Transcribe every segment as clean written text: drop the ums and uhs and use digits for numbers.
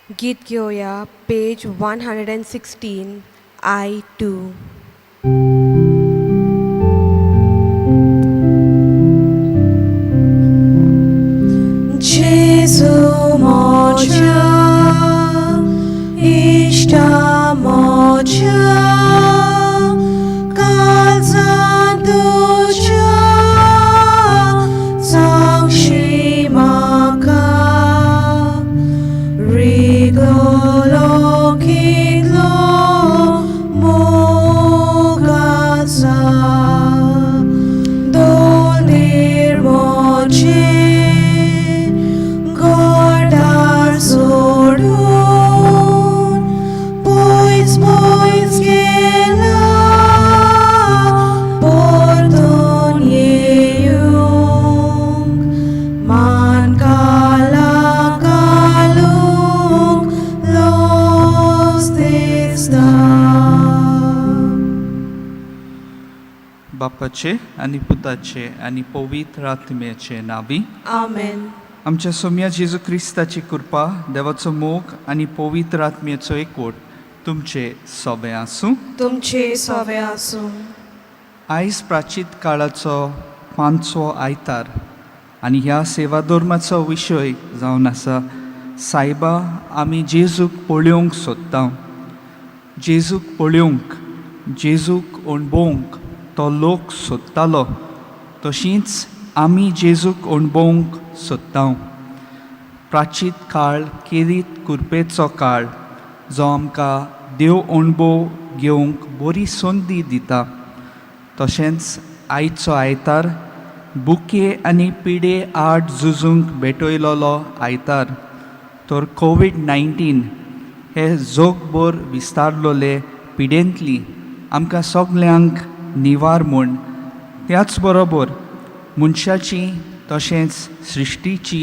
गीत घेऊया page 116 I2. Jesu moja, ishta moja, kalza tuja, sangshi maka, rigolo kidlo mogaza, doldir moje. Gordar sordun, boys gela, bordon yeung, man kala kalung, los dista. बापाचे आणि पुताचे आणि पवित्र आत्म्याचे नावी. Amen. आमच्या सोम्या जेजू क्रिस्ताची कृपा, देवाचो मोग आणि पवित्र आत्म्याचो एकवट तुमचे सोबे आसूं. तुमचे सवे आसूं. आयज प्राचीत काळाचो 5वो आयतार आणि ह्या सेवा धर्माचो विशय जावन आसा सायबा आमी जेजूक पळोवंक सोदता. जेजूक पळोवंक, जेजूक अणभवंक तो लोक सोदतालो, तशींच आमी जेजूक अणभवंक सोदता. प्राचीत काळ केरीत कृपेचो काळ जो आमकां देव अणभव घेवंक बरी संदी दिता. तशेंच आयचो आयतार बुके आनी पिडे आड झुजूंक भेटयलोलो आयतार. तर कोविड-19 हे जगभर विस्तारलोले पिडेंतली आमकां सगल्यांक निवार म्हूण, त्याच बरोबर मनशाची तशेंच सृश्टीची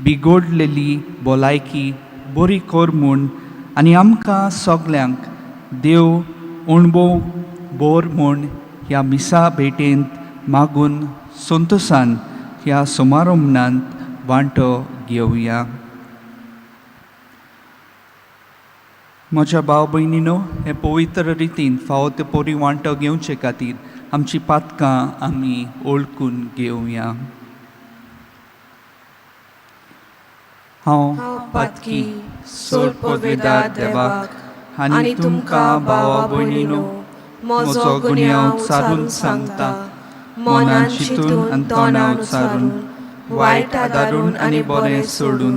बिगडलेली भलायकी बरी कर म्हूण आनी आमकां सगल्यांक देव अणभव बोर म्हूण ह्या मिसा भेटेंत मागून संतोशान ह्या समारंभांत वांटो घेवया. म्हज्या भाव भयणीनो, हे पवित्र रितीन फावो ते पोरी वांटो घेवचे खातीर आमची पातकां आमी ओळखून घेवया. हांव पातकी सोर पदवेदार देवाक आनी तुमकां भावा भयणीनो म्हजो गुन्यांव उचारून सांगता. मनान चिंतून आनी तोंडान उचारून, वायट आदारून आनी बरें सोडून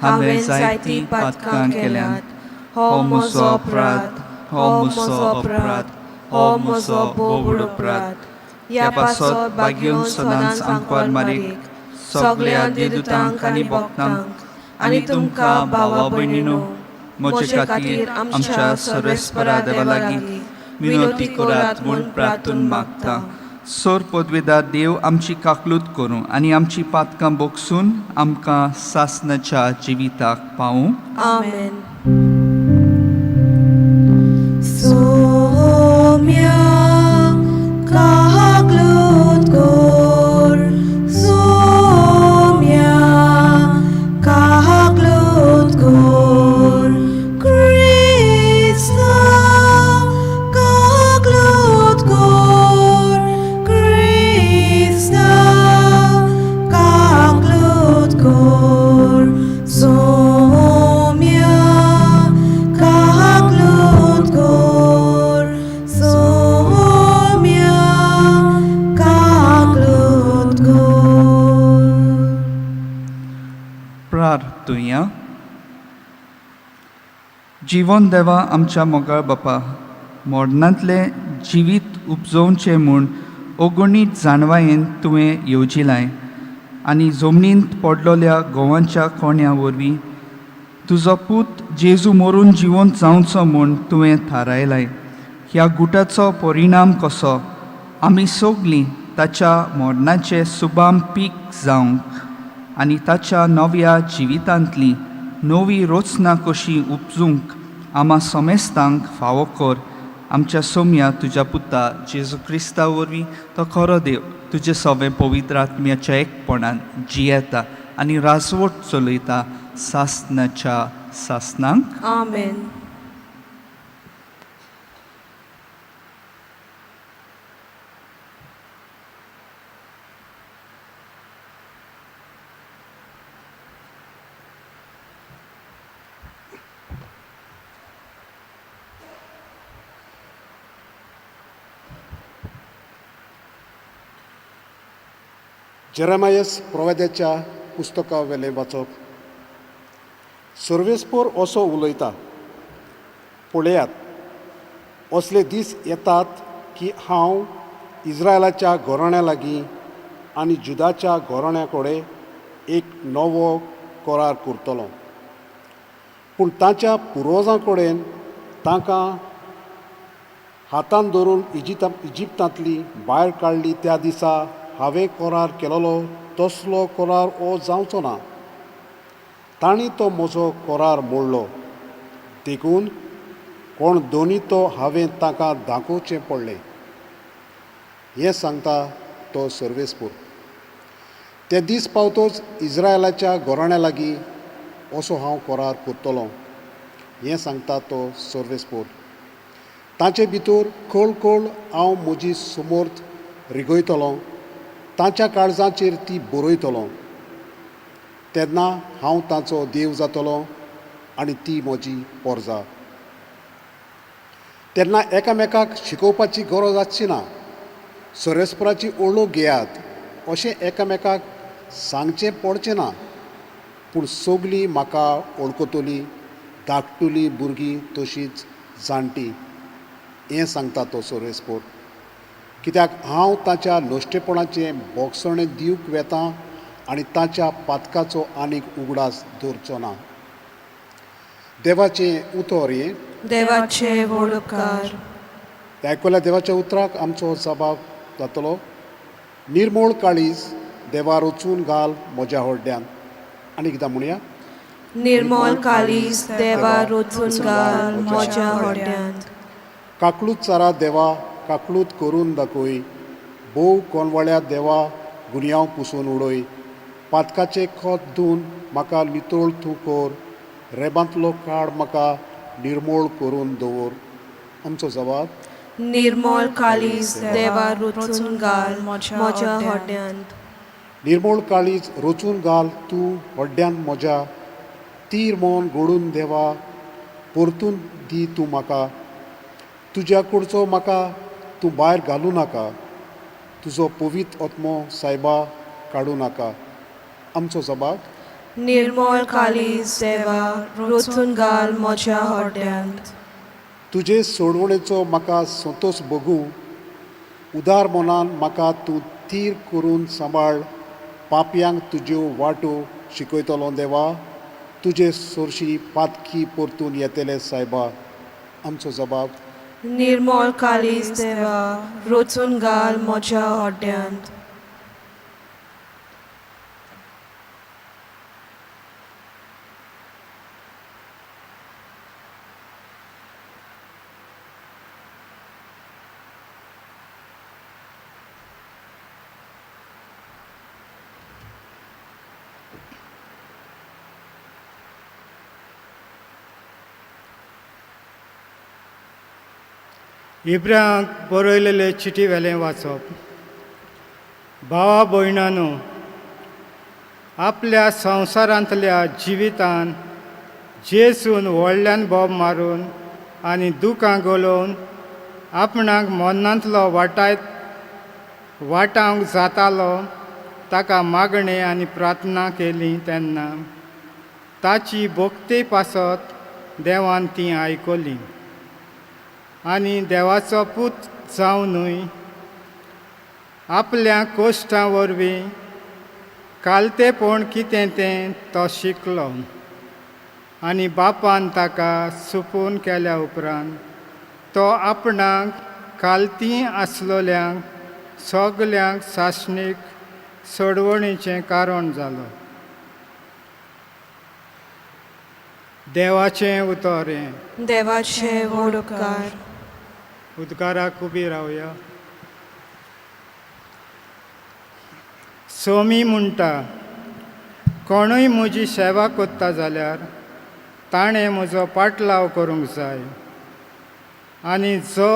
हांवें जायतीं पातकां केल्यांत. हो म्हजो अपराध, हो म्हजो अपराध, हो म्हजो बोबड अपराध. ह्या पासत बागेवन सदांच आंकवार मारीक सगळ्या देदूतांक आनी भक्तांक आनी तुमकां भावा भयणीनो म्हजे खातीर आमच्या सर्वेस्परा देवा लागीं विनोती करात म्हूण प्रार्थून मागता. सोर पदवेदार देव आमची काकलूत करूं आनी आमची पातकां बोगसून आमकां सासणाच्या जिविताक पावूं. Amen. Somia kahaglut kor, Somia kahaglut kor, Krista kahaglut kor, Krista kahaglut kor, Somia kahaglut kor, Somia kahaglut kor. प्रार्थुया. जीवन देवा आमच्या मोगाळ बापा, मोडनांतले जिवीत उपजोवचें म्हूण अगणीत जाणवायेन तुवें येवजिलाय आनी जमनींत पडलोल्या गोवांच्या कोण्या वरवीं तुजो पूत जेजू मरून जिवंत जावचो म्हूण तुवें थारायलाय. ह्या गुटाचो परिणाम कसो आमी सगलीं ताच्या मोडनाचें सुबाम पीक जावंक आनी ताच्या नव्या जिवितांतली नवी रचना कशी उपजूंक आमा समेस्तांक फावो कर. आमच्या सोम्या तुज्या पुता जेजू क्रिस्ता वरवीं तो खरो देव तुजे सवें पवित्र आत्म्याच्या एकपणान जियेता आनी राजवट चलयता सासनाच्या सासणांक Amen. जेरेमायस प्रवाद्याच्या पुस्तका वेलें वाचप. सर्वेस्पोर असो उलयता, पळयात असले दीस येतात की हांव इस्रायलाच्या घराण्या लागीं आनी जुदाच्या घराण्या कडेन एक नवो करार करतलो. पूण ताच्या पुर्वजां कडेन तांकां हातान धरून इजिप्तांतली भायर काडली त्या दिसा हांवें करार केलोलो तसलो करार हो जावचो ना. तांणी तो म्हजो करार मोडलो, देखून कोण दोनी तो हांवें तांकां दाखोवचें पडलें. हें सांगता तो सर्वेस्पूर. ते दीस पावतोच इस्रायलाच्या घराण्या लागीं असो हांव करार करतलों. हें सांगता तो सर्वेस्पूर. तांचे भितर खळ हांव म्हजी समर्थ रिगयतलों, तांच्या काळजाचेर ती बरयतलों. तेन्ना हांव तांचो देव जातलों आनी ती म्हजी पोरजां. तेन्ना एकामेकाक शिकोवपाची गरज आसची ना. सर्वेस्पराची ओळख घेयात अशें एकामेकाक सांगचें पडचें ना. पूण सगलीं म्हाका वळखतलीं, धाकटुलीं भुरगीं तशींच जाणटीं. हें सांगता तो सर्वेस्पोर. कित्याक हांव ताच्या नश्टेपणाचें बोगसणें दिवंक वेतां आनी ताच्या पातकाचो आनीक उगडास दवरचो ना. देवाचें उतर हें. देवाचे वळखकार. आयकल्या देवाच्या उतराक आमचो जबाब जातलो. निर्मळ काळीज देवा रचून घाल म्हज्या हड्ड्यान. आनी कितें म्हणया. निर्मळ काळीज देवा रोचून घाल म्हज्या हड्ड्यांत. काकलूत चारा देवा काकलूत करून दाखय. भोव कोनवळ्या देवा गुन्यांव पुसून उडय. पातकाचें खत धुवन म्हाका नितळ तूं कर. रेबांतलो काड म्हाका निर्मळ करून दवर. आमचो जबाब. निर्मळ काळीज देवा रोचून घाल म्हज्या हड्ड्यांत. निर्मळ काळीज रचून घाल तूं हड्ड्यान म्हज्या. तीर मन घडून देवा परतून दी तूं म्हाका. तुज्या कडचो म्हाका तूं भायर घालूं नाका. तुजो पवित्र आत्मो सायबा काडूं नाका. आमचो जबाब. निर्मळ काळीज देवा रोचून घाल म्हज्या हड्ड्यांत. तुजे सोडवणेचो म्हाका संतोश बगूं. उदार मनान म्हाका तूं थीर करून सांबाळ. पापयांक तुज्यो वाटो शिकयतलो देवा. तुजे सोरशी पातकी परतून येतले सायबा. आमचो जबाब. निर्मळ काळीज देवा रोचून घाल म्हज्या हड्ड्यांत. इब्रांक बरयलेले चिटी वेलें वाचप. भावा भयणांनो, आपल्या संवसारांतल्या जिवितान जेसून व्हडल्यान बोब मारून आनी दुखां गलोवन आपणाक मरणांतलो वाटावंक जातालो ताका मागणें आनी प्रार्थना केली तेन्ना ताची भोगते पासत देवान ती आयकली. आनी देवाचो पूत जावनूय आपल्या कोश्टां वरवीं कालतेपण कितें तें तो शिकलो. आनी बापान ताका सुपून केल्या उपरांत तो आपणाक कालतीं आसलोल्यांक सगल्यांक सासणीक सोडवणेचें कारण जालो. देवाचें उतर हें. देवाचे वळखकार. उद्गाराक उबी रावया. सोमी म्हणटा, कोणूय म्हजी सेवा कोत्ता जाल्यार ताणें म्हजो पाटलाव करूंक जाय आनी जो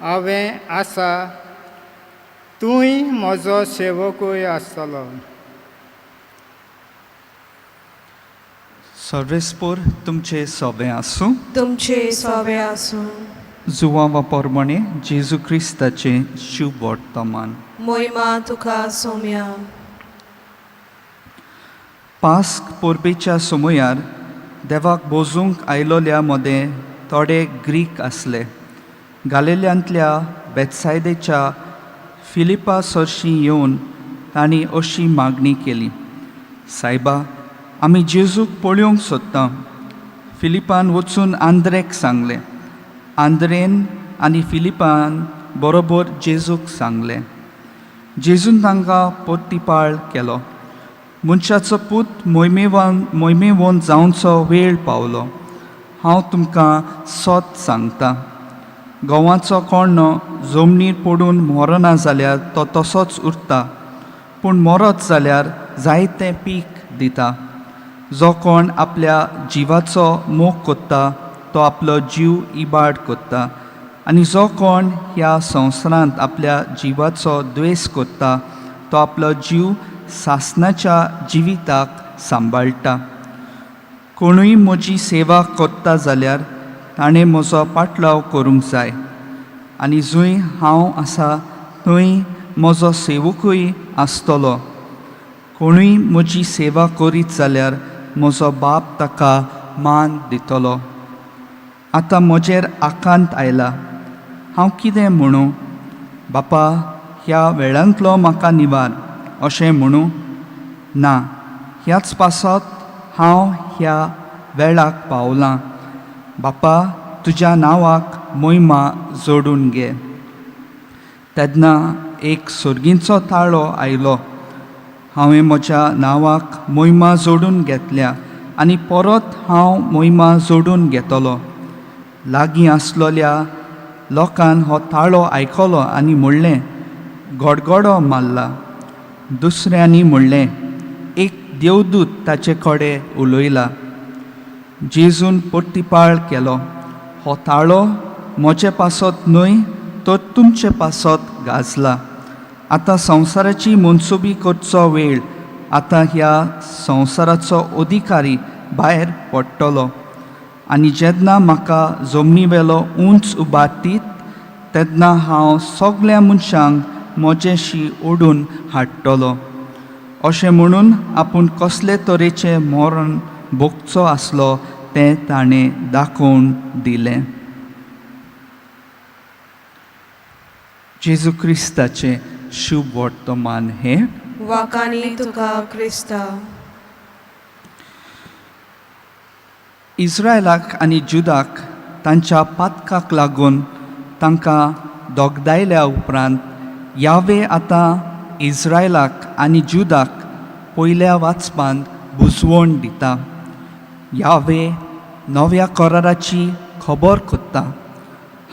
हांवें आसा तूंय म्हजो सेवकूय आसतलो. सर्वेस्पोर तुमचे सोबे आसूं. तुमचे सोबे आसूं. जुवां पोरमोणे जेजू क्रिस्ताचे शुभ वर्तमान. मोहिमा तुका सोम्या. पास्क पोरबेच्या समयार देवाक बोजूंक आयलोल्या मदें थोडे ग्रीक आसले. गालिल्यांतल्या बेतसायदेच्या फिलिपा सरशी येवन तांणी अशी मागणी केली, सायबा, आमी जेजूक पळोवंक सोदता. फिलिपान वचून आंद्रेक सांगलें. आंद्रेन आनी फिलिपान बरोबर जेजूक सांगलें. जेजून तांकां पोरतिपाळ केलो. मनशाचो पूत मोहिमेवंत जावचो वेळ पावलो. हांव तुमकां सोत सांगता, गंवाचो कोण्णो जमनीर पडून मरना जाल्यार तो तसोच उरता, पूण मरत जाल्यार जायतें पीक दिता. जो कोण आपल्या जिवाचो मोग कोत्ता तो आपलो जीव इबाड कोत्ता, आनी जो कोण ह्या संवसारांत आपल्या जिवाचो द्वेस कोत्ता तो आपलो जीव सासणाच्या जिविताक सांबाळटा. कोणूय म्हजी सेवा कोत्ता जाल्यार ताणें म्हजो पाटलाव करूंक जाय, आनी जंय हांव आसा थंय म्हजो सेवकूय आसतलो. कोणूय म्हजी सेवा करीत जाल्यार म्हजो बाप ताका मान दितलो. आतां म्हजेर आकांत आयला. हांव कितें म्हणूं? बापा, ह्या वेळांतलो म्हाका निवार अशें म्हणूं? ना, ह्याच पासत हांव ह्या वेळाक पावलां. बापा, तुज्या नांवाक मोहिमा जोडून घे. तेन्ना एक सुर्गीचो ताळो आयलो. हांवें म्हज्या नांवाक मोहिमा जोडून घेतल्या आनी परत हांव मोहिमा जोडून घेतलो. लागीं आसलोल्या लोकान हो ताळो आयकलो आनी म्हणलें, गडगडो मारला. दुसऱ्यांनी म्हणलें, एक देवदूत ताचे कडेन उलयला. जेजून पोरतिपाळ केलो, हो ताळो म्हजे पासत न्हय तो तुमचे पासत गाजला. आतां संवसाराची मनसुबी करचो वेळ. आतां ह्या संवसाराचो अधिकारी भायर पडटलो, आनी जेन्ना म्हाका जमनीवेलो उंच उबारतीत तेन्ना हांव सगळ्या मनशांक म्हजेशी ओडून हाडटलो. अशें म्हणून आपूण कसले तरेचें मरण भोगचो आसलो तें ताणें दाखोवन दिलें. जेजू क्रिस्ताचें शुभ वर्तमान हे. वाकानी तुका क्रिस्ता. इस्रायलाक आनी जुदाक तांच्या पातकाक लागून तांकां दोगदायल्या उपरांत यावे आतां इस्रायलाक आनी जुदाक पयल्या वाचपांत बुजवण दिता. यावे नव्या कराराची खबर कोत्ता.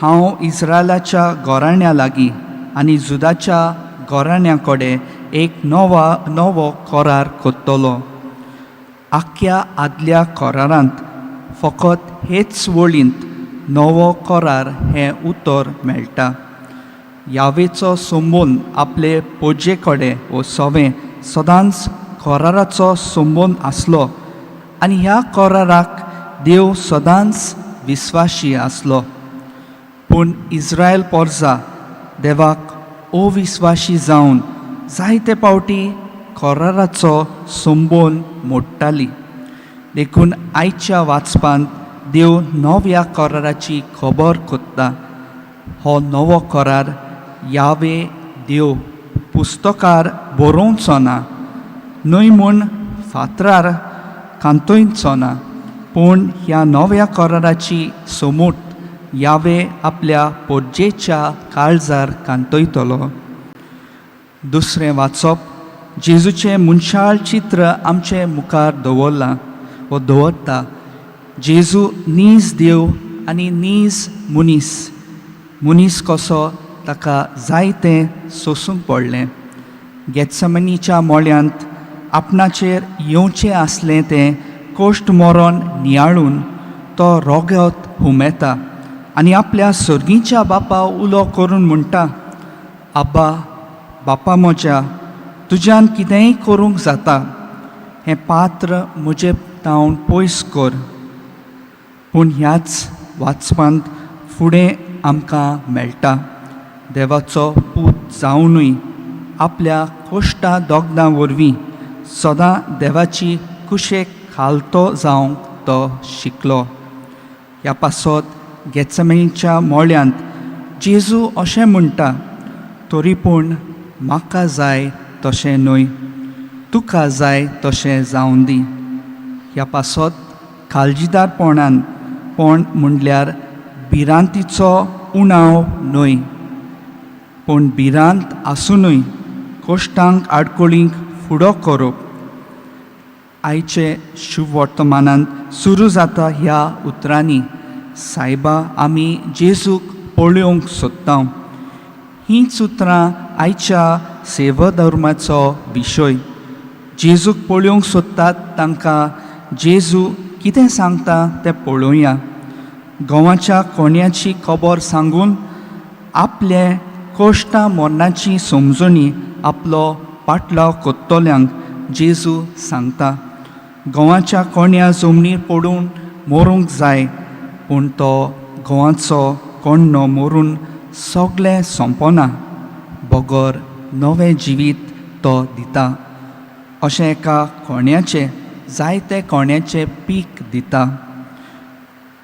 हांव इस्रायलाच्या घराण्या लागीं आनी जुदाच्या घराण्या कडेन एक नवो करार कोत्तलो. आख्या आदल्या करारांत फकत हेच वळींत नवो करार हें उतर मेळटा. यावेचो संबंद आपले पोजे कडेन वो सवें सदांच कराराचो संबंद आसलो, आनी ह्या कराराक देव सदांच विस्वाशी आसलो. पूण इस्रायल पोरजा देवाक अविस्वाशी जावन जायते फावटी कराराचो संबंद मोडटाली. देखून आयच्या वाचपांत देव नव्या कराराची खबर कोत्ता. हो नवो करार यावे देव पुस्तकार बरोवचो ना, न्हय म्हूण फातरार कांतोयचो ना, पूण ह्या नव्या कराराची समूट यावे आपल्या पोरजेच्या काळजार कांतयतलो. दुसरें वाचप जेजूचें मुनशाळ चित्र आमचे मुखार दवरलां वो दवरता. जेजू नीज देव आनी नीज मनीस कसो ताका जायतें सोसूंक पडलें. गेत्सेमनीच्या मोळ्यांत आपणाचेर येवचें आसलें तें कोश्ट मरण नियाळून तो रोगत हुमेता आनी आपल्या सर्गीच्या बापा उलो करून म्हणटा, आब्बा, बापा म्हज्या, तुज्यान कितेंय करूंक जाता, हें पात्र म्हजे तावन पयस कर. पूण ह्याच वाचपांत फुडें आमकां मेळटा, देवाचो पूत जावनूय आपल्या कोश्टा दोगदां वरवीं सदां देवाची कुशेक खालतो जावंक तो शिकलो. ह्या पासत गेत्सेमनेच्या मोळ्यांत जेजू अशें म्हणटा, तरी पूण म्हाका जाय तशें न्हय, तुका जाय तशें जावन दी. ह्या पासत काळजीदारपणान म्हणल्यार भिरांतीचो उणाव न्हय, पूण भिरांत आसुनूय कोश्टांक आडकोळींक फुडो करप. आयचे शुभ वर्तमानांत सुरू जाता ह्या उतरांनी सायबा आमी जेजूक पळोवंक सोदता. हींच उतरां आयच्या सेवा धर्माचो विशय. जेजूक पळोवंक सोदतात तांकां जेजू कितें सांगता तें पळोवया. घोवाच्या कोण्याची खबर सांगून आपले कोश्टा मरणाची समजणी आपलो पाटलाव कोत्तोल्यांक जेजू सांगता. घोवाच्या कोण्या जमनीर पडून मरूंक जाय, पूण तो घोवाचो कोण्णो मरून सगळें सोंपना, बगर नवें जिवीत तो दिता. अशें एका कोण्याचे जायते कोण्याचे पीक दिता.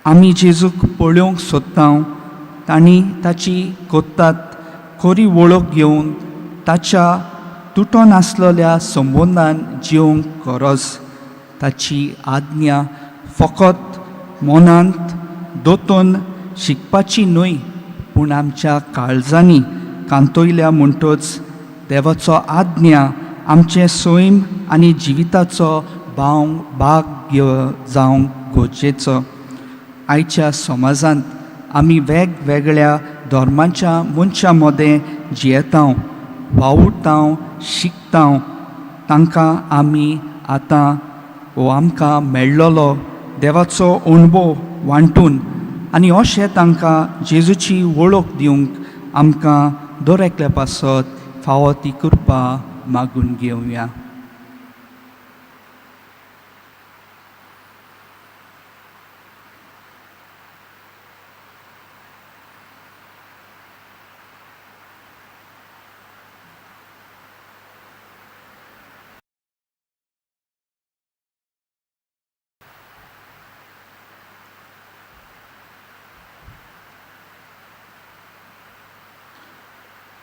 आमी जेजूक पळोवंक सोदता. तांणी ताची कोत्तात खरी वळख घेवन ताच्या तुटो नासलेल्या संबंदान जिवंक गरज. ताची आज्ञा फकत मनांत दोतोन शिकपाची न्हय, पूण आमच्या काळजांनी कांतयल्या म्हणटच देवाचो आज्ञा आमचे सैम आनी जिविताचो भाग जावंक गरजेचो. आयच्या समाजांत आमी वेगवेगळ्या धर्माच्या मनशां मदें जियेता, वावुरता, शिकता. तांकां आमी आतां आमकां मेळ्ळलो देवाचो अणभव वांटून आनी अशें तांकां जेजूची वळख दिवंक आमकां दर एकल्या पासत फावो ती कृपा मागून घेवया.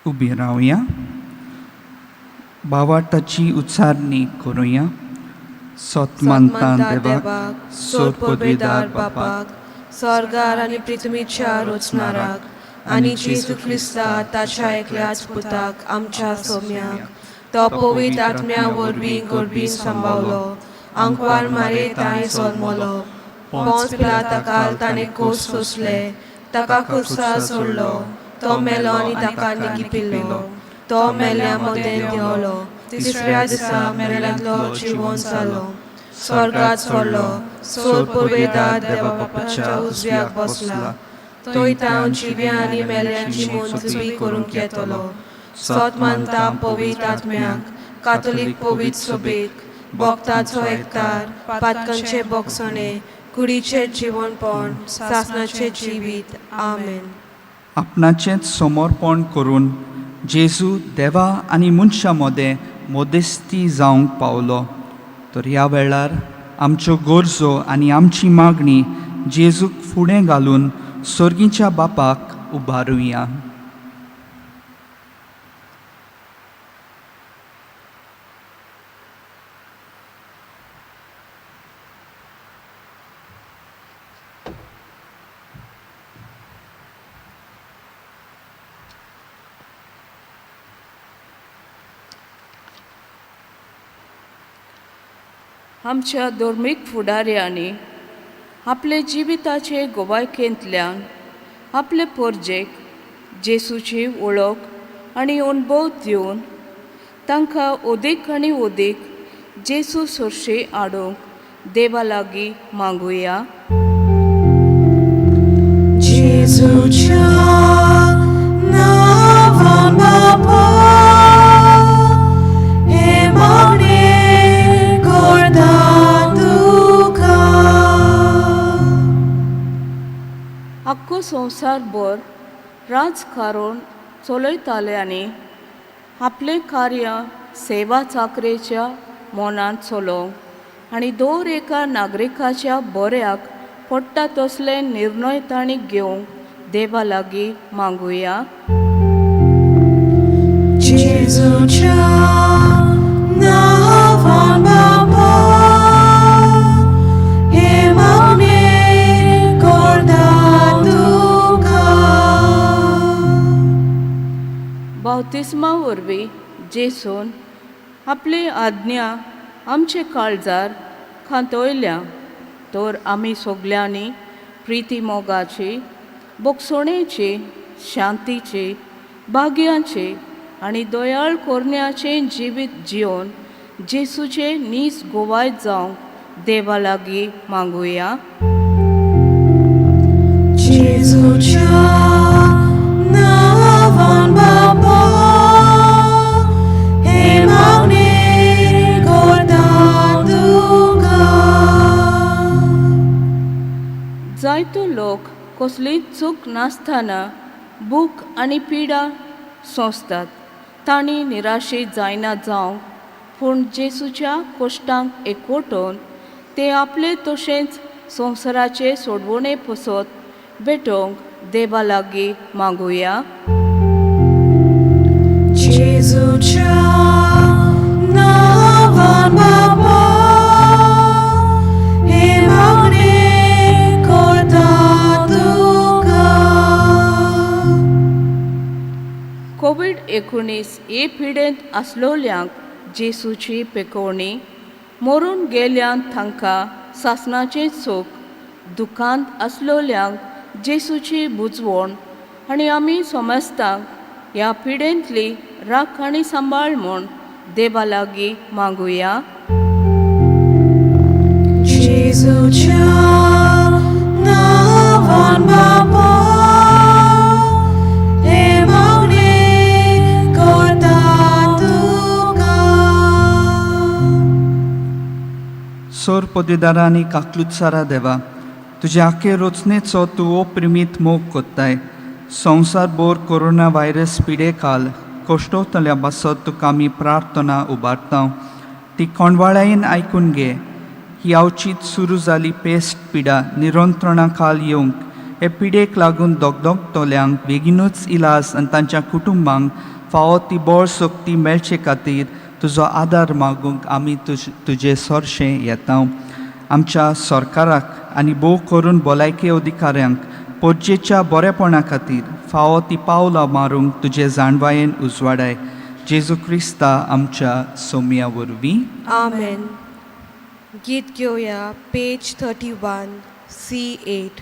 उबी रावया. भावार्थाची उच्चारणी करुया. सतमानता देवाक, सोडपदवेदार बापाक, स्वर्गार आनी पृथ्वीच्या रचणाराक आनी जेजू क्रिस्ता ताच्या एकल्याच पुताक आमच्या सौम्याक, तो पवित्र आत्म्या वरवीं गर्भीन सांबाळलो, आंकवार मारे ताणें जल्मलो, पोंच पिलाताकाल ताणें कोस सोंसले, ताका क्रुसार सोडलो, तो मेलो आनी ताका निगी पिल्लो, तो मेल्या मदें देंवलो, तिसऱ्या दिसा मेल्यांतलो जिवंत जालो, स्वर्गात सोडलो, सोडपदवेदार देवा बापाच्या उजव्याक बसला, तोय तावन जिव्या आनी मेल्यांची मोजणी करूंक येतलो. सत मानता पवित्र आत्म्याक, कातोलीक पवित्र सभेक, भक्तांचो एकठार, पातकांचे भोगसणे, कुडीचें जिवनपण, सासणाचें जिवीत. आमेन. आपणाचेंच समर्पण करून जेजू देवा आनी मनशां मदें मोदेस्ती जावंक पावलो. तर ह्या वेळार आमच्यो गरजो आनी आमची मागणी जेजूक फुडें घालून सर्गीच्या बापाक उबारुया. आमच्या धर्मीक फुडाऱ्यांनी आपले जिविताचे गोवायकेंतल्यान आपले परजेक जेसूची वळख आनी अणभव दिवन तांकां ओदीक आनी ओदीक जेसू सोर्शे हाडूंक देवा लागीं मागुया. जेजूच्या नांवान बापा हे मागणे करता तुका. आख्खो संवसारभर राजकारण चलयताले आनी आपले कार्य सेवा चाकरेच्या मोनान चलोवंक आनी दर एका नागरिकाच्या बऱ्याक पडटा तसले निर्णय तांणी घेवंक देवा लागीं मागुया. जेजूच्या नांवान बापा हे मागणे करता तुका. बावतिस्मा वरवीं जेसून आपली आज्ञा आमचे काळजार खांतोयल्या तर आमी सगल्यांनी प्रिती मोगाची, बोगसणेची, शांतीची, भाग्याची आनी दयाळ कोरण्याचें जिवीत जिवन जेसूचे नीस गोवायत जावंक देवा लागीं मागुया. जेजूच्या नांवान बापा हे मागणे करता तुका. जायतो लोक कसलीच चूक नासतना भूक आनी पिडा सोंसतात. तांणी निराशे जायना जावंक पूण जेसूच्या कश्टांक एकवटून ते आपले तशेंच संवसाराचे सोडवणे पसत भेटोवंक देवा लागीं मागुया. जेजूच्या नांवान बापा हे मागणे करता तुका. कोविड-19 हे पिडेंत आसलोल्यांक जेसूची पेकोवणी, मरून गेल्यांत तांकां सासणाचें सूख, दुखांत आसलोल्यांक जेसूची बुजवण आनी आमी समजतांक ह्या पिडेंतली राख आनी सांबाळ म्हूण देवा लागीं मागुया. जेजूच्या नांवान बापा हे मागणे करता तुका. सोर पोदेदारा आनी काकलुतसारा देवा, तुजे आखे रचनेचो तूं अप्रिमीत मोग कोत्ताय. संवसारभर कोरोना व्हायरस पिडे काल कोश्टोतल्या बसत तुका आमी प्रार्थना उबारता. ती कोणवाळायेन आयकून घे. ही अवचीत सुरू जाली पेस्ट पिडा निरंत्रणा काल येवंक हे पिडेक लागून दोगदोगतोल्यांक बेगीनूच इलाज आनी तांच्या कुटुंबांक फावो ती बळ सोक्ती मेळचे खातीर तुजो आदार मागूंक आमी तुजे सोरशें येता. आमच्या सरकाराक आनी भोव करून भलायकी अधिकाऱ्यांक पोरजेच्या बरेपणा खातीर फावो ती पावलां मारूंक तुजे जाणवायेन उजवाडाय. जेजू क्रिस्ता आमच्या सोम्या वरवीं. आमेन. गीत घेवया पेज 31 C8.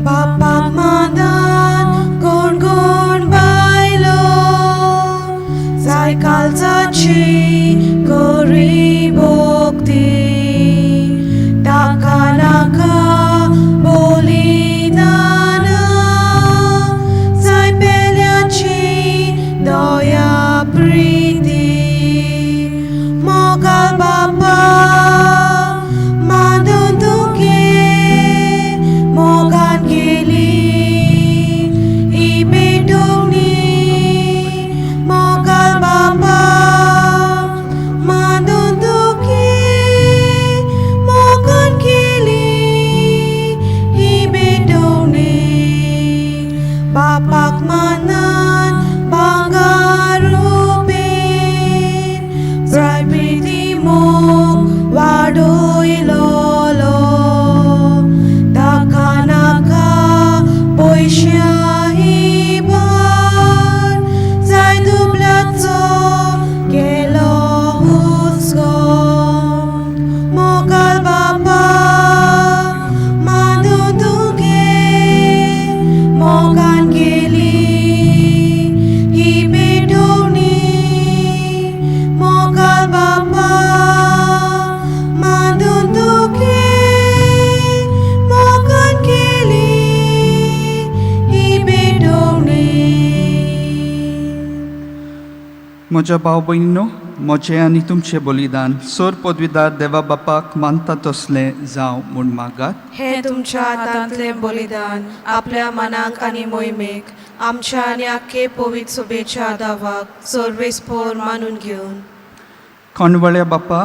बापाक मादान कोण कोण बायलो जाय कालचाची करी भोक्ती ताका नाका बलिदान जाय पेल्याची दया प्रिती मोगाल बापा मादून तुगे मोगान गेली ही बेटोवणी मोगाल बापा म्हज्या भाव भयणीनो, म्हजें आनी तुमचें बलिदान सोर पदवीदार देवा बापाक मानता तसलें जावं म्हूण मागात. हे तुमच्या हातांतलें बलिदान आपल्या मनाक आनी मोहिमेक आमच्या आनी आख्खे पवित्र सभेच्या दावाक सर्वेस्पोर मानून घेवन कणवळ्या बापा,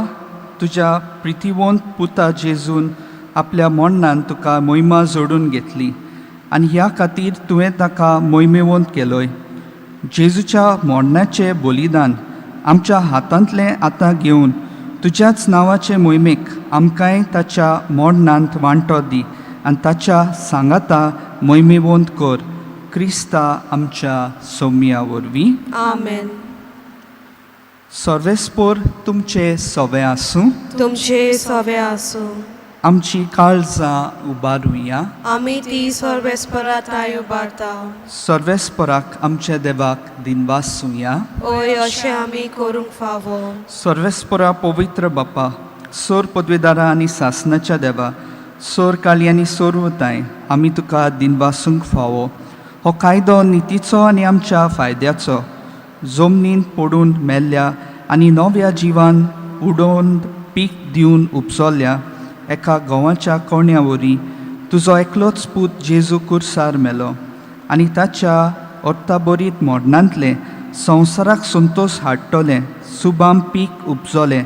तुज्या प्रितीवंत पुता जेजून आपल्या मरणान तुका मोहिमा जोडून घेतली आनी ह्या खातीर तुवें ताका मोहिमेवंत केलोय. जेजूच्या मरणाचें बलिदान आमच्या हातांतलें आतां घेवन तुज्याच नांवाचे मोहिमेक आमकांय ताच्या मरणांत वांटो दी आनी ताच्या सांगाता मोहिमेवंत कर. क्रिस्ता आमच्या सौम्या वरवीं. आमेन. सर्वेस्पोर तुमचे सवे आसूं. तुमचे सवे आसूं. आमची काळजां उबारुया. आमी ती सर्वेस्पराताय उबारता. सर्वेस्पराक आमच्या देवाक दिनवासूया. ओय अशें आमी करूंक फावो. सर्वेस्परा पवित्र बापा, सोर पदवीदारा आनी सासणाच्या देवा, सोर काळी आनी सोर्वताय आमी तुका दिनवासूंक फावो. हो कायदो नितीचो आनी आमच्या फायद्याचो. जमनीन पडून मेल्ल्या आनी नव्या जिवान उडोवन पीक दिवन उपसोल्ल्या एका गोवाच्या कोण्या वरी तुजो एकलोच पूत जेजू कुर्सार मेलो आनी ताच्या ओर्ताबरीत मरणांतले संवसाराक संतोश हाडटले सुबाम पीक उपजोलें.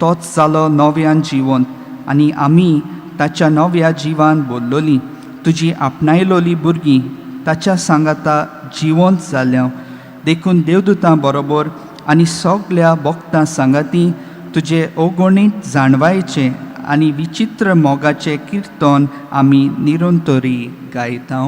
तोच जालो नव्यान जिवंत आनी आमी ताच्या नव्या जिवान बोल्लोलीं. तुजी आपणायलोली भुरगीं ताच्या सांगाता जिवंत जाल्या देखून देवदूतां बरोबर आनी सगळ्या भक्तां सांगाती तुजे अगणीत जाणवायेचें आनी विचित्र मोगाचें किर्तन आमी निरंतरी गायता.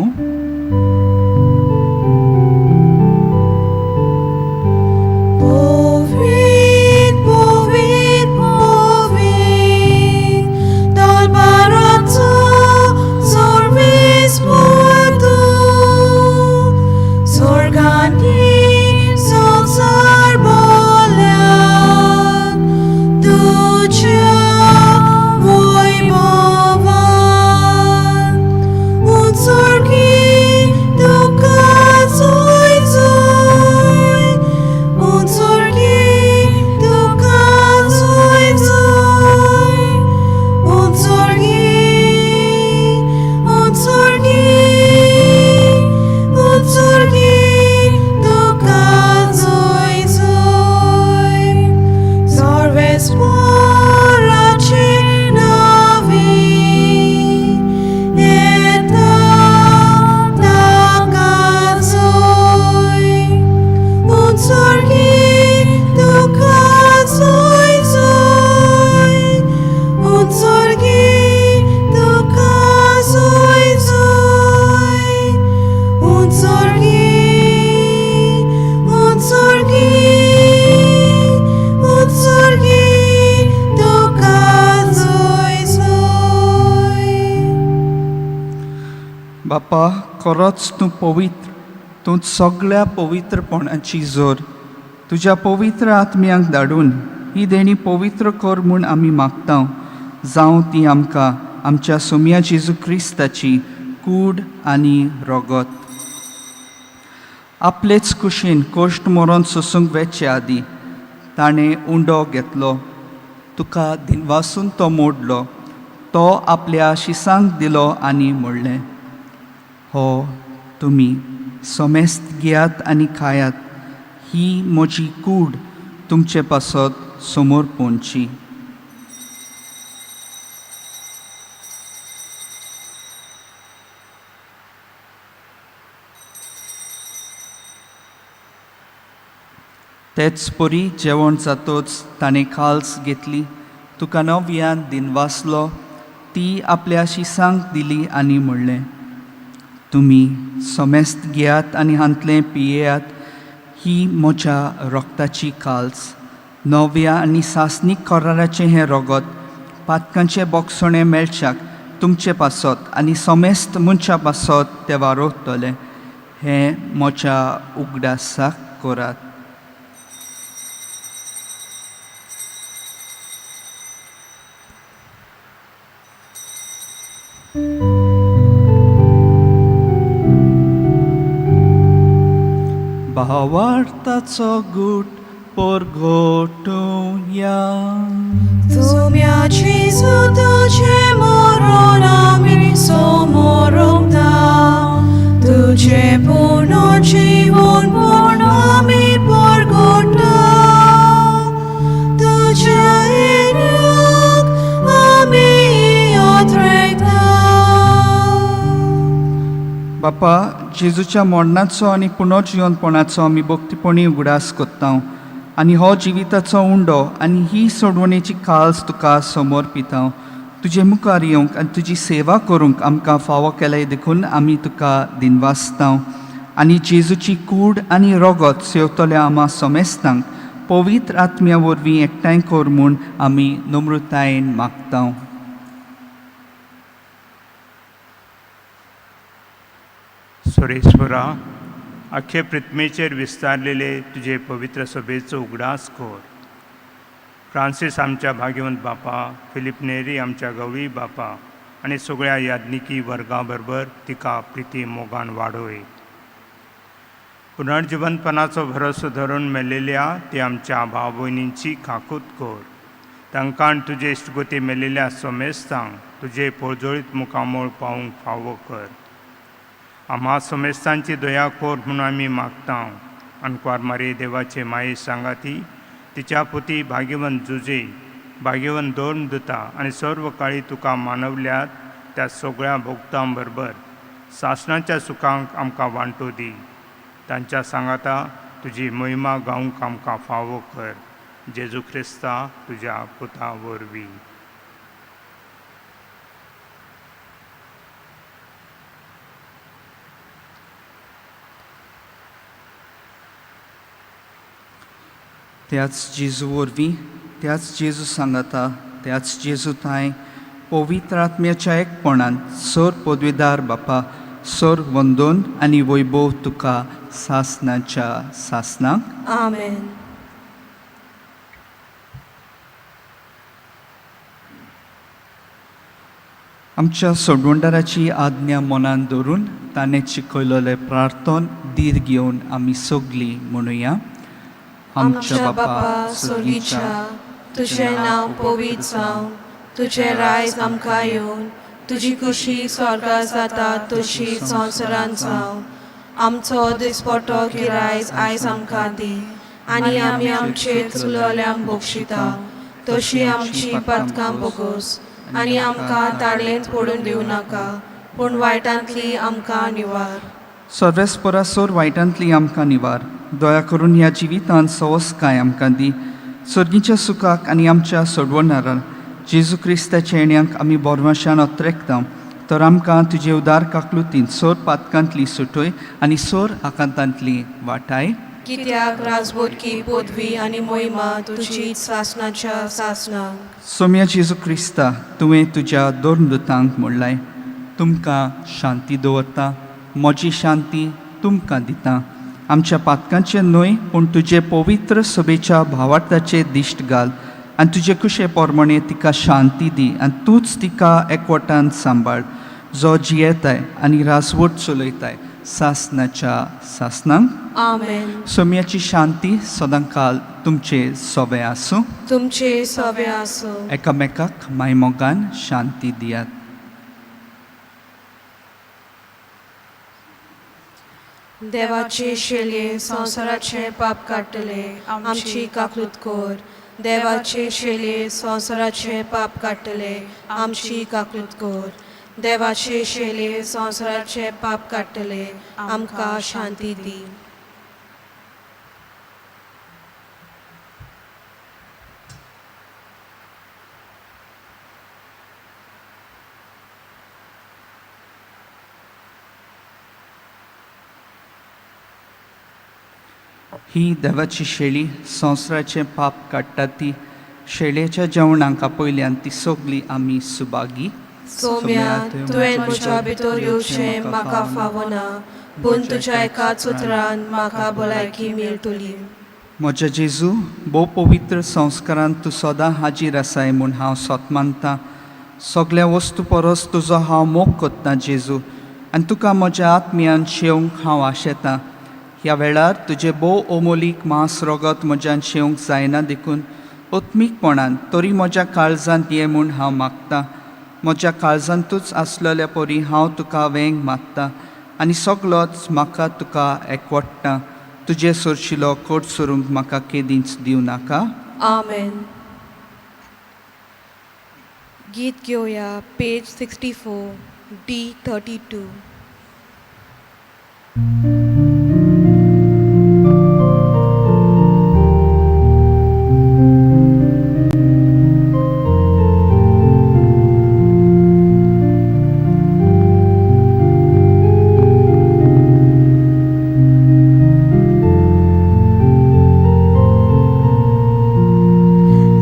बापा, खरोच तूं पवित्र. तूं सगळ्या पवित्रपणाची जोर तुज्या पवित्र आत्म्याक धाडून ही देणी पवित्र कर म्हूण आमी मागता. जावं ती आमकां आमच्या सोम्या जेजू क्रिस्ताची कूड आनी रगत. आपलेच कुशीन कोश्ट मरोन सोसूंक वेचे आदी ताणें उंडो घेतलो. तुका दिनवासून तो मोडलो. तो आपल्या शिसांक दिलो आनी म्हणलें, हो तुमी सोमेस्त घेयात आनी खायात. ही म्हजी कूड तुमचे पासत समोर पोंदची. तेच परी जेवण जातोच ताणें खाल्स घेतली. तुका नव्यान दिनवासलो. ती आपल्या शिसांक दिली आनी म्हणलें, तुमी सोमेस्त घेयात आनी हांतलें पियेयात. ही म्हज्या रोगताची काल्स. नव्या आनी सासनीक कराराचें हें रगत पातकांचें बोगसणें मेळच्याक तुमचे पासत आनी सोमेस्त मनशा पासत ते वारोतले. हें म्हज्या उगडासाक करात. भावार्थाचो गूट परगटुया Sumia Jesu Tuce moron amin somoromta Tuce puno jivon purnami porgota Tuce inak ami otrekta बापा जेजूच्या मरणाचो आनी पुनर्जिवनपणाचो आमी भक्तीपणी उगडास करता आनी हो जिविताचो उंडो आनी ही सोडवणेची काळज तुका समर्पिता तुजे मुखार येवंक आनी तुजी सेवा करूंक आमकां फावो केले देखून आमी तुका दिनवासता आनी जेजूची कूड आनी रगत सेवतल्या आमा समेस्तांक पवित्र आत्म्या वरवीं एकठांय कर म्हूण आमी नम्रतायेन मागता सुरेश्वरा अख्खे पृथ्वीचेर विस्तारलेले तुझे पवित्र सभेचो उगडास कर फ्रांसीस आमच्या भाग्यवंत बापा फिलिप नेरी आमच्या गवळी बापा आनी सगळ्या याज्ञिकी वर्गा बरोबर तिका प्रिती मोगान वाडोय पुनर्जिवंतपणाचो भरोसो धरून मेलेल्या ते आमच्या भाव भयणींची काकूत कर तांकां तुजे इश्टगती मेलेल्या समेस्तांक तुजे पळजोळीत मुखामोळ पावूंक फावो कर आम्हा समेस्तांची दया कोर म्हणून आमी मागता अनक्वार मारी देवाचे माये सांगाती तिच्या पुती भाग्यवंत जुजे भाग्यवंत दोन दुता आनी सर्व काळी तुका मानवल्यात त्या सगळ्या भोगतां बरोबर सासणाच्या सुखांक आमकां वांटो दी तांच्या सांगाता तुजी महिमा गावंक आमकां फावो कर जेजू क्रिस्ता तुज्या पुता वरवीं त्याच जेजू वरवीं त्याच जेजू सांगाता त्याच जेजू थंय पवित्र आत्म्याच्या एकपणान सर पदवीदार बापा सर वंदन आनी वैभव तुका सासणाच्या सासणाक Amen. आमच्या सोडवंडाराची आज्ञा मनान दवरून ताणें शिकयलेले प्रार्थन धीर घेवन आमी सगळीं म्हणुया आमच्या बापा सोर्गीच्या तुझें नांव पवित्र जावं तुझें रायज आमकां येवन तुजी कुशी स्वर्गांत जाता तशी संवसारांत जावं आमचो दिसपट्टो गिरायज आयज आमकां दी आनी आमी आमचे चुलल्यांक बक्षिता तशी आमची पातकां बोगोस आनी आमकां ताळेंत पडून दिवं नाका पूण वायटांतली आमकां निवार सर्वेस्परा सोर वायटांतली आमकां निवार दया करून ह्या जिवितांत सवस्काय आमकां दी सर्गीच्या सुखाक आनी आमच्या सोडवणाराक जेजू क्रिस्ताच्या येण्याक आमी बोरमाशान अत्रेकता तर आमकां तुजे उदार काकलुतीन सोर पातकांतली सुटोय आनी सोर आकांतांतली वाटाय कित्याक राजबोदकी पदवी आनी मोहिमा तुजी सासणाच्या सासणाक सोम्या जेजू क्रिस्ता तुवें तुज्या दोन दुतांक म्हणलाय तुमकां शांती दवरता म्हजी शांती तुमकां दिता आमच्या पातकांचे न्हय पूण तुजे पवित्र सभेच्या भावार्थाचे दिश्ट घाल आनी तुजे कुशे पोरमणे तिका शांती दी आनी तूंच तिका एकवटान सांबाळ जो जियेताय आनी रासवट चलयताय सासणाच्या सासणांक आमेन सोम्याची शांती सदांकाल तुमचे सोबे आसूं तुमचे सवे आसूं एकामेकाक मायमोगान शांती दियात देवाचे शेले संवसाराचे पाप काडटले आमची काकूत कोर देवाचे शेले संवसाराचे पाप काडटले आमची काकूत कोर देवाचे शेले संवसाराचे पाप काडटले आमकां शांती दी ही देवाची शेळी संवसाराचे पाप काडटा ती शेळयेच्या जेवणाक पयल्यान ती सगळी आमी सुभागी सोम्या तुवें म्हज्या भितर येवचें म्हाका फावना पूण तुज्या एकाच उतरान म्हाका भलायकी मेळटली म्हज्या जेजू भोव पवित्र संस्कारांत तूं सदां हाजीर आसाय म्हूण हांव सोत मानतां सगळ्या वस्तू परस तुजो हांव मोग कोत्तां जेजू आनी तुका म्हज्या आत्म्यान शेवंक हांव आशेतां ह्या वेळार तुजे बोव ओमोलीक मांस रोगत म्हज्यान शेवंक जायना देखून ओत्मीकपणान तरी म्हज्या काळजांत ये म्हूण हांव मागतां. म्हज्या काळजांतूच आसलेल्या परी हांव तुका वेंग मागतां आनी सगलोच म्हाका तुका एकवटटा. तुजे सोरशिलो कोट सोरूंक म्हाका केदींच दिवं नाका. आमेन. गीत घेवया page 64 D32.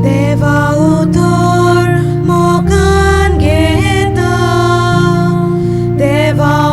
Deva utor mokan geta Deva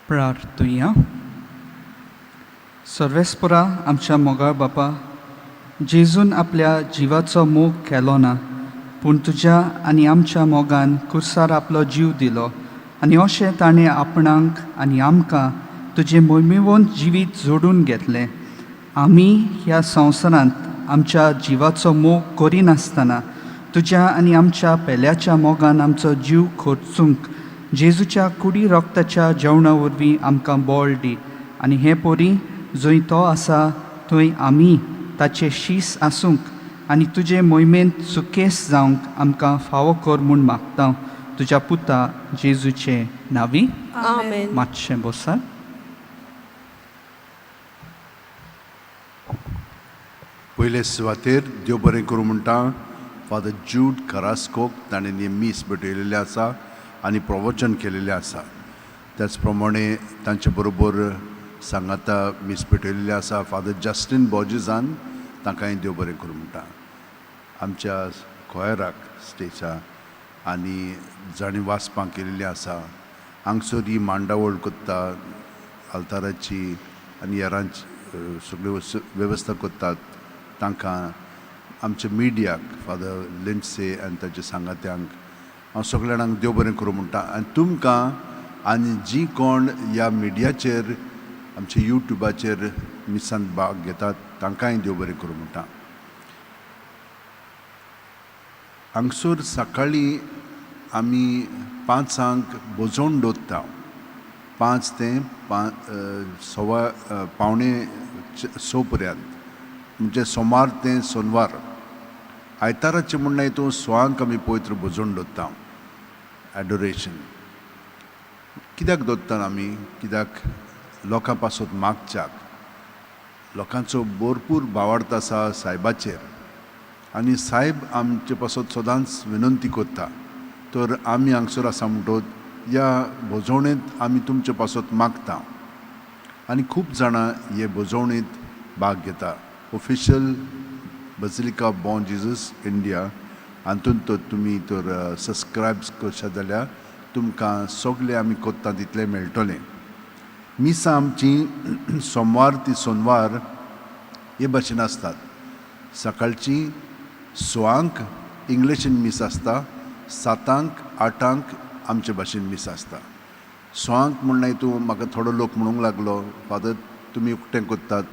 प्रार्थुया. सर्वेस्परा आमच्या मोगाळ बापा, जेजून आपल्या जिवाचो मोग केलो ना, पूण तुज्या आनी आमच्या मोगान कुर्सार आपलो जीव दिलो, आनी अशें ताणें आपणाक आनी आमकां तुजें मोहिमेवंत जिवीत जोडून घेतलें. आमी ह्या संवसारांत आमच्या जिवाचो मोग करिनासतना तुज्या आनी आमच्या पेल्याच्या मोगान आमचो जीव खोचूंक जेजूच्या कुडी रोगताच्या जेवणा वरवीं आमकां बोळ दी. आनी हे पोरी जंय तो आसा थंय आमी ताचे शीस आसूंक आनी तुजे मोहिमेंत सुकेस जावंक आमकां फावो कर म्हूण मागता तुज्या पुता जेजूचे नांवी. आमेन. मातशें बसात. पयले सुवातेर देव बरें करूं म्हणटा फादर जूड करास्कोक ताणें मीस भेटयलेलें आसा आनी प्रवचन केलेलें आसा. त्याच प्रमाणे तांचे बरोबर सांगाता मीस भेटयलेलें आसा फादर जस्टीन बॉर्जिसान, तांकांय देव बरें करूं म्हणटा. आमच्या खोयराक स्टेजा आनी जाणीं वाचपाक केलेलीं आसा. हांगसर ही मांडावळ कोत्ता आल्ताराची आनी हेरांची सगळी वेवस्था कोत्तात, तांकां आमच्या मिडियाक फादर लिंडसे आनी ताच्या सांगात्यांक हांव सगळ्या जाणांक देव बरें करूं म्हणटा. आनी तुमकां आनी जी कोण ह्या मिडियाचेर आमच्या यूट्यूबाचेर मिसांत भाग घेतात तांकांय देव बरें करूं म्हणटा. हांगसर सकाळीं आमी 5 बोजोन दवरता, 5 ते 5:15 पर्यंत, म्हणजे सोमार ते सोनवार. आयताराचे म्हणणं हितून 6 आमी पवित्र बोजोन दवरता, एडोरेशन. कित्याक दवरता आमी? कित्याक लोकां पासून मागच्याक. लोकांचो भरपूर भावार्थ आसा सायबाचेर, आनी सायब आमचे पासून सदांच विनंती करता. तर आमी हांगसर आसा म्हणटोच ह्या बोजवणेंत आमी तुमचे पासून मागता. आनी खूब जाणां हे बोजवणेंत भाग घेता. Official basilica born Jesus India हातूंत तर तुमी तर सबस्क्रायब करशात जाल्यार तुमकां सगळें आमी कोत्ता तितलें मेळटलें. मिसां आमची सोमवार ती सोनवार हे भाशेन आसतात. सकाळची 6 इंग्लिशीन मीस आसता, 7 8 आमचे भाशेन मीस आसता. 6 म्हणना हितून म्हाका थोडो लोक म्हणूंक लागलो, फादर तुमी उकटें कोत्तात,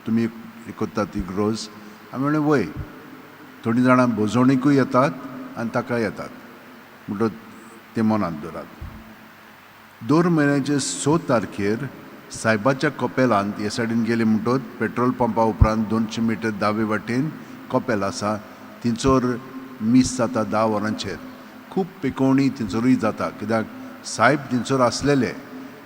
तुमी हे कोत्तात इग्रोज. हांवें म्हणलें वय, थोडीं जाणां बोजवणेकूय येतात आनी ताका येतात म्हणटच ते मनांत दवरात. दर म्हयन्याचे 6 तारखेर सायबाच्या कपेलांत हे सायडीन गेले म्हणटच पेट्रोल पंपा उपरांत 200 मिटर दावे वाटेन कपेल आसा, थिंचोर मीस जाता 10 वरांचेर. खूब पिकोवणी थिंचोरूय जाता, कित्याक सायब थिंचोर आसलेले.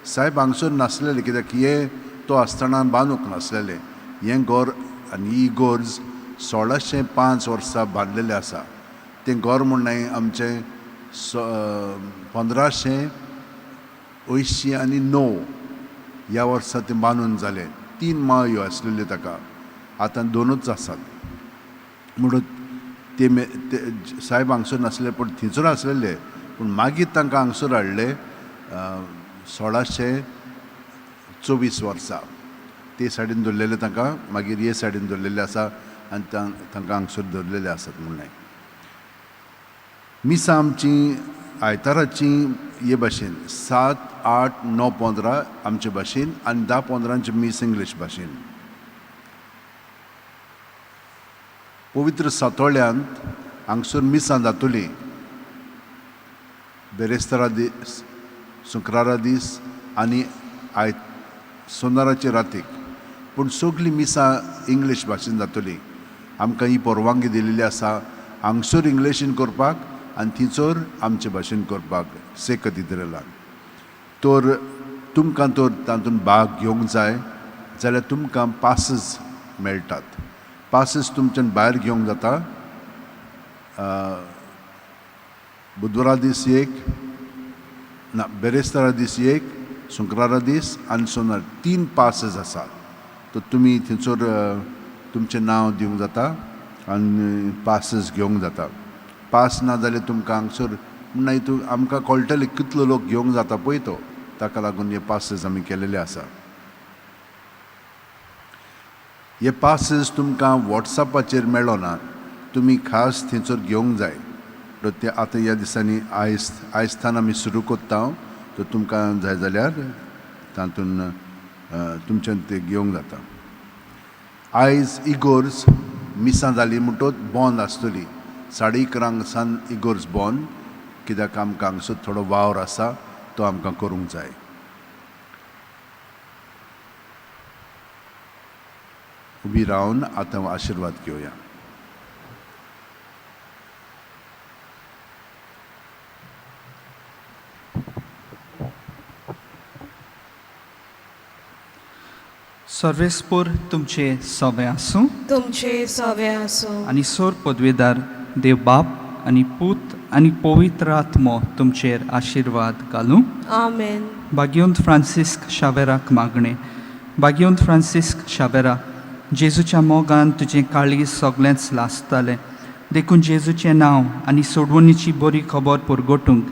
सायब हांगसर नासलेले, कित्याक हे तो आसतना बांदूंक नासलेले. हें घोर आनी ही इगोर्ज 1605 वर्सां बांदलेलें आसा. तें घोर म्हणणें आमचें 1589 ह्या वर्सा तें बांदून जालें. 3 माळयो आसलेल्यो ताका, आतां 2च आसात. म्हणून ते सायब हांगसर नासले, पूण थिंचोर आसलेले. पूण मागीर तांकां हांगसर हाडले 1624 वर्सा. ते सायडीन दवरलेले तांकां, मागीर हे सायडीन दवरलेले आसा आनी तांकां हांगसर दवरलेले आसात म्हणलें. मिसां आमची आयताराची हे भाशेन 7, 8, 9, 15 आमचे भाशेन आनी 10-15 मीस इंग्लीश भाशेन. पवित्र सातोळ्यांत हांगसर मिसां जातलीं बेरेस्तारा दीस, शुक्रारा दीस आनी सोनाराचे रातीक. पूण सगळीं मिसां इंग्लीश भाशेन जातलीं. आमकां ही परवानगी दिलेली आसा हांगसर इंग्लिशीन करपाक आनी थिंचोर आमचे भाशेन करपाक से कॅथिड्रलान. तर तुमकां तर तातूंत भाग घेवंक जाय जाल्यार तुमकां पासीस मेळटात. पासीस तुमच्यान भायर घेवंक जाता. बुधवारा दीस एक, ना बेरेस्तारा दीस एक, शुक्रारा दीस आनी सोनार 3 पासीस आसात. तर तुमी थिंचोर तुमचें नांव दिवंक जाता आनी पासीस घेवंक जाता. पास ना जाल्यार तुमकां हांगसर म्हणना हितून आमकां कळटलें कितलो लोक घेवंक जाता पळय तो. ताका लागून हे पासेस आमी केलेले आसा. हे पासेस तुमकां वॉट्सॅपाचेर मेळ्ळो ना, तुमी खास थंयसर घेवंक जाय. ते आतां ह्या दिसांनी आयजतान आमी सुरू कोत्ता, तो तुमकां जाय जाल्यार तातूंत तुमच्यान ते घेवंक जाता. आयज इगोर्ज मिसां जाली म्हणटच बंद आसतली. 11:30 सान इगोर्ज बंद, कित्याक आमकां हांगसर थोडो वावर आसा, तो आमकां करूंक जाय. उबी रावन आतां आशिर्वाद घेवया. सर्वेस्पोर तुमचे सवे आसूं तुमचे सवे आसूं आनी सोर पदवेदार देव बाप आनी पूत आनी पवित्र आत्मो तुमचेर आशिर्वाद घालूं. आमेन. भाग्यवंत फ्रांसिस्क शावेराक मागणें. भाग्यवंत फ्रांसिस्क शावेरा, जेजूच्या मोगान तुजें काळीज सगळेंच लासतालें, देखून जेजूचें नांव आनी सोडवणीची बरी खबर परगटूंक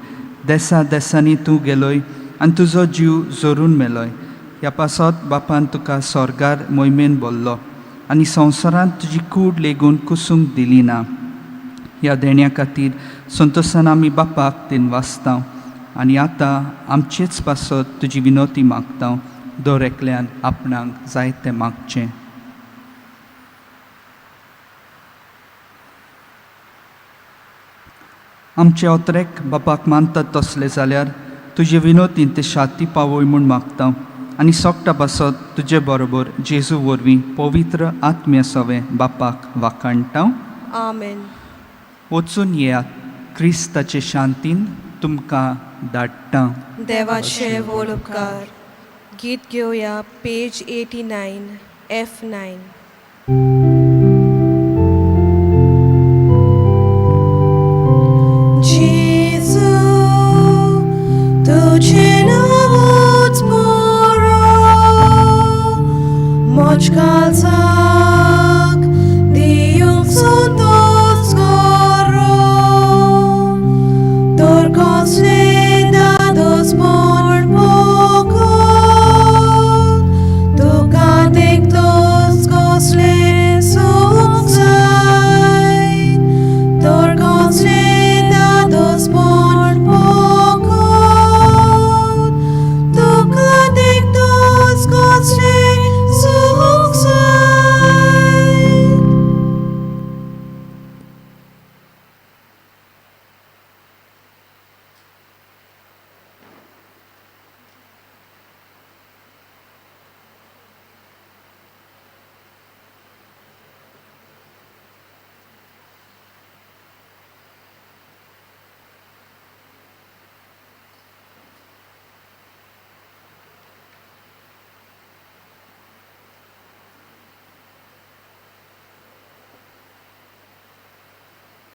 देसा देसांनी तूं गेलोय आनी तुजो जीव जोरून मेलोय. ह्या पासत बापान तुका स्वर्गार मोहिमेन बोल्लो आनी संवसारांत तुजी कूड लेगून कुसूंक दिली ना. ह्या देण्या खातीर संतोशान आमी बापाक दिन वाचता आनी आतां आमचेच पासत तुजी विनोती मागता. दर एकल्यान आपणाक जाय तें मागचें. आमचे ओतरेक बापाक मानतात तसले जाल्यार तुजे विनोतीन ते शाती पावय म्हूण मागता आनी सोगटा पासत तुजे बरोबर जेजू वरवीं पवित्र आत्म्य सवे बापाक वाखाणटा. आमेन. वचून येयात, क्रिस्ताचे शांतीन तुमकां धाडटा. देवाचे व्हड उपकार. गीत घेवया पेज 89 F9.